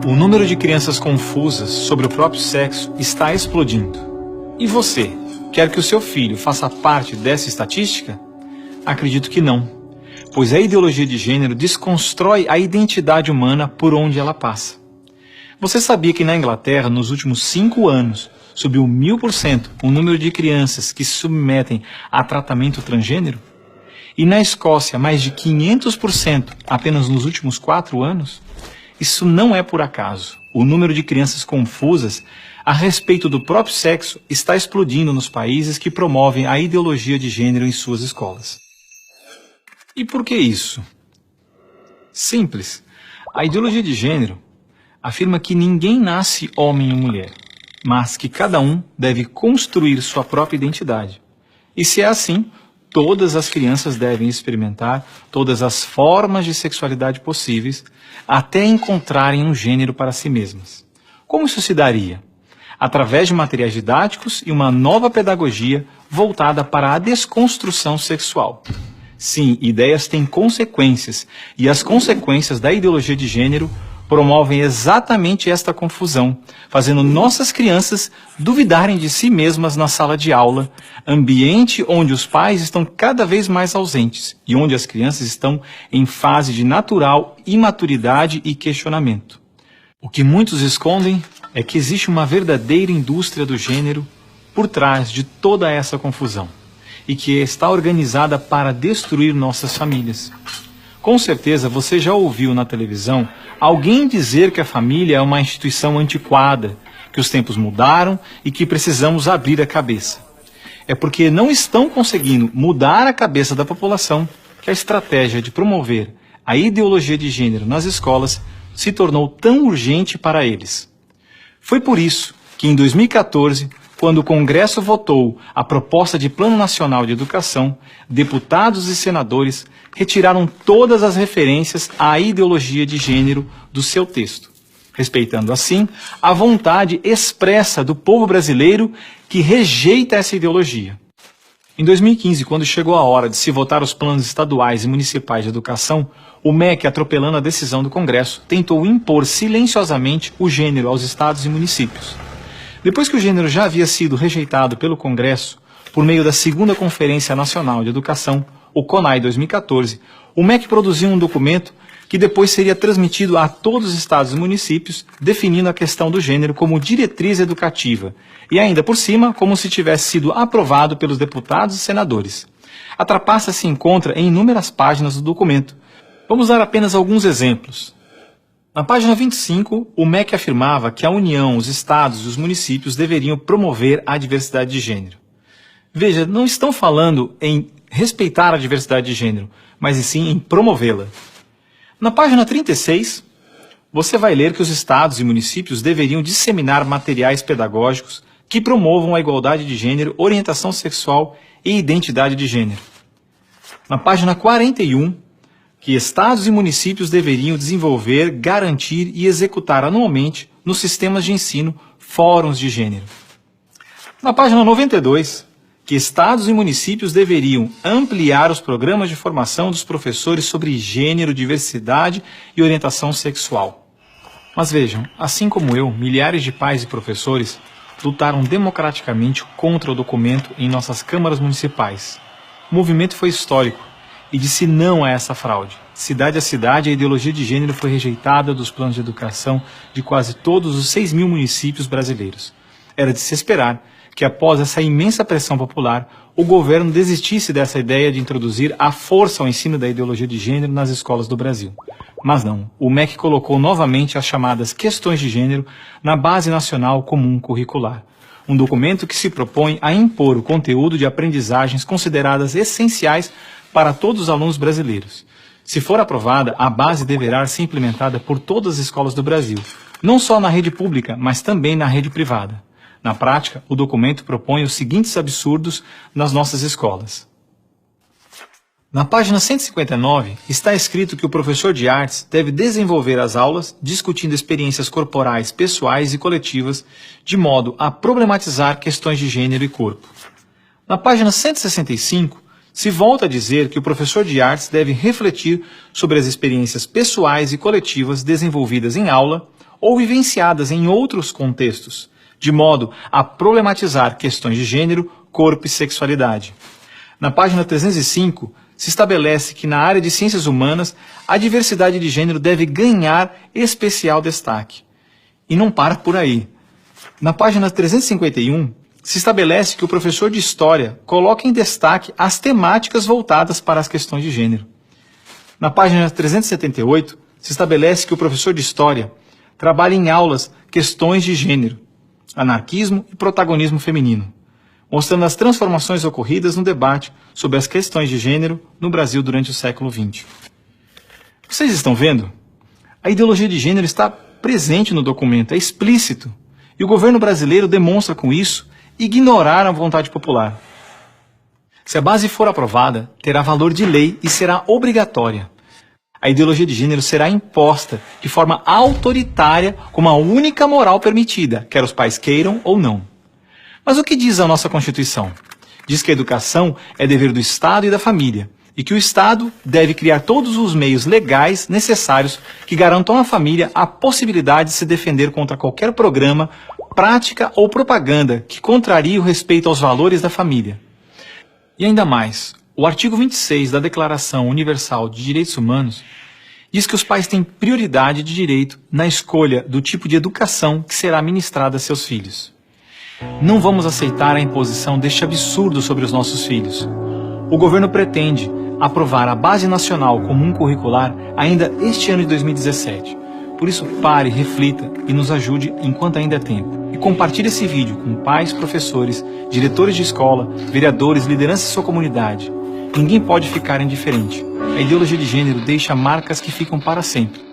O número de crianças confusas sobre o próprio sexo está explodindo. E você, quer que o seu filho faça parte dessa estatística? Acredito que não, pois a ideologia de gênero desconstrói a identidade humana por onde ela passa. Você sabia que na Inglaterra, nos últimos 5 anos, subiu 1000% o número de crianças que se submetem a tratamento transgênero? E na Escócia, mais de 500% apenas nos últimos 4 anos? Isso não é por acaso. O número de crianças confusas a respeito do próprio sexo está explodindo nos países que promovem a ideologia de gênero em suas escolas. E por que isso? Simples. A ideologia de gênero afirma que ninguém nasce homem ou mulher, mas que cada um deve construir sua própria identidade. E se é assim, todas as crianças devem experimentar todas as formas de sexualidade possíveis até encontrarem um gênero para si mesmas. Como isso se daria? Através de materiais didáticos e uma nova pedagogia voltada para a desconstrução sexual. Sim, ideias têm consequências, e as consequências da ideologia de gênero promovem exatamente esta confusão, fazendo nossas crianças duvidarem de si mesmas na sala de aula, ambiente onde os pais estão cada vez mais ausentes e onde as crianças estão em fase de natural imaturidade e questionamento. O que muitos escondem é que existe uma verdadeira indústria do gênero por trás de toda essa confusão e que está organizada para destruir nossas famílias. Com certeza você já ouviu na televisão alguém dizer que a família é uma instituição antiquada, que os tempos mudaram e que precisamos abrir a cabeça. É porque não estão conseguindo mudar a cabeça da população que a estratégia de promover a ideologia de gênero nas escolas se tornou tão urgente para eles. Foi por isso que em 2014, quando o Congresso votou a proposta de Plano Nacional de Educação, deputados e senadores retiraram todas as referências à ideologia de gênero do seu texto, respeitando assim a vontade expressa do povo brasileiro que rejeita essa ideologia. Em 2015, quando chegou a hora de se votar os planos estaduais e municipais de educação, o MEC, atropelando a decisão do Congresso, tentou impor silenciosamente o gênero aos estados e municípios. Depois que o gênero já havia sido rejeitado pelo Congresso, por meio da segunda Conferência Nacional de Educação, o CONAE 2014, o MEC produziu um documento que depois seria transmitido a todos os estados e municípios, definindo a questão do gênero como diretriz educativa, e ainda por cima, como se tivesse sido aprovado pelos deputados e senadores. A trapaça se encontra em inúmeras páginas do documento. Vamos dar apenas alguns exemplos. Na página 25, o MEC afirmava que a União, os estados e os municípios deveriam promover a diversidade de gênero. Veja, não estão falando em respeitar a diversidade de gênero, mas sim em promovê-la. Na página 36, você vai ler que os estados e municípios deveriam disseminar materiais pedagógicos que promovam a igualdade de gênero, orientação sexual e identidade de gênero. Na página 41, que estados e municípios deveriam desenvolver, garantir e executar anualmente nos sistemas de ensino fóruns de gênero. Na página 92, que estados e municípios deveriam ampliar os programas de formação dos professores sobre gênero, diversidade e orientação sexual. Mas vejam, assim como eu, milhares de pais e professores lutaram democraticamente contra o documento em nossas câmaras municipais. O movimento foi histórico e disse não a essa fraude. Cidade a cidade, a ideologia de gênero foi rejeitada dos planos de educação de quase todos os 6.000 municípios brasileiros. Era de se esperar que após essa imensa pressão popular, o governo desistisse dessa ideia de introduzir à força o ensino da ideologia de gênero nas escolas do Brasil. Mas não, o MEC colocou novamente as chamadas questões de gênero na Base Nacional Comum Curricular, um documento que se propõe a impor o conteúdo de aprendizagens consideradas essenciais para todos os alunos brasileiros. Se for aprovada, a base deverá ser implementada por todas as escolas do Brasil, não só na rede pública, mas também na rede privada. Na prática, o documento propõe os seguintes absurdos nas nossas escolas. Na página 159, está escrito que o professor de artes deve desenvolver as aulas discutindo experiências corporais, pessoais e coletivas, de modo a problematizar questões de gênero e corpo. Na página 165, se volta a dizer que o professor de artes deve refletir sobre as experiências pessoais e coletivas desenvolvidas em aula ou vivenciadas em outros contextos, de modo a problematizar questões de gênero, corpo e sexualidade. Na página 305, se estabelece que na área de ciências humanas, a diversidade de gênero deve ganhar especial destaque. E não para por aí. Na página 351, se estabelece que o professor de História coloca em destaque as temáticas voltadas para as questões de gênero. Na página 378, se estabelece que o professor de História trabalha em aulas questões de gênero, anarquismo e protagonismo feminino, mostrando as transformações ocorridas no debate sobre as questões de gênero no Brasil durante o século XX. Vocês estão vendo? A ideologia de gênero está presente no documento, é explícito, e o governo brasileiro demonstra com isso ignorar a vontade popular. Se a base for aprovada, terá valor de lei e será obrigatória. A ideologia de gênero será imposta de forma autoritária como a única moral permitida, quer os pais queiram ou não. Mas o que diz a nossa Constituição? Diz que a educação é dever do Estado e da família, e que o Estado deve criar todos os meios legais necessários que garantam à família a possibilidade de se defender contra qualquer programa, prática ou propaganda que contrarie o respeito aos valores da família. E ainda mais, o artigo 26 da Declaração Universal de Direitos Humanos diz que os pais têm prioridade de direito na escolha do tipo de educação que será ministrada a seus filhos. Não vamos aceitar a imposição deste absurdo sobre os nossos filhos. O governo pretende aprovar a Base Nacional Comum Curricular ainda este ano de 2017. Por isso, pare, reflita e nos ajude enquanto ainda é tempo. E compartilhe esse vídeo com pais, professores, diretores de escola, vereadores, lideranças de sua comunidade. Ninguém pode ficar indiferente. A ideologia de gênero deixa marcas que ficam para sempre.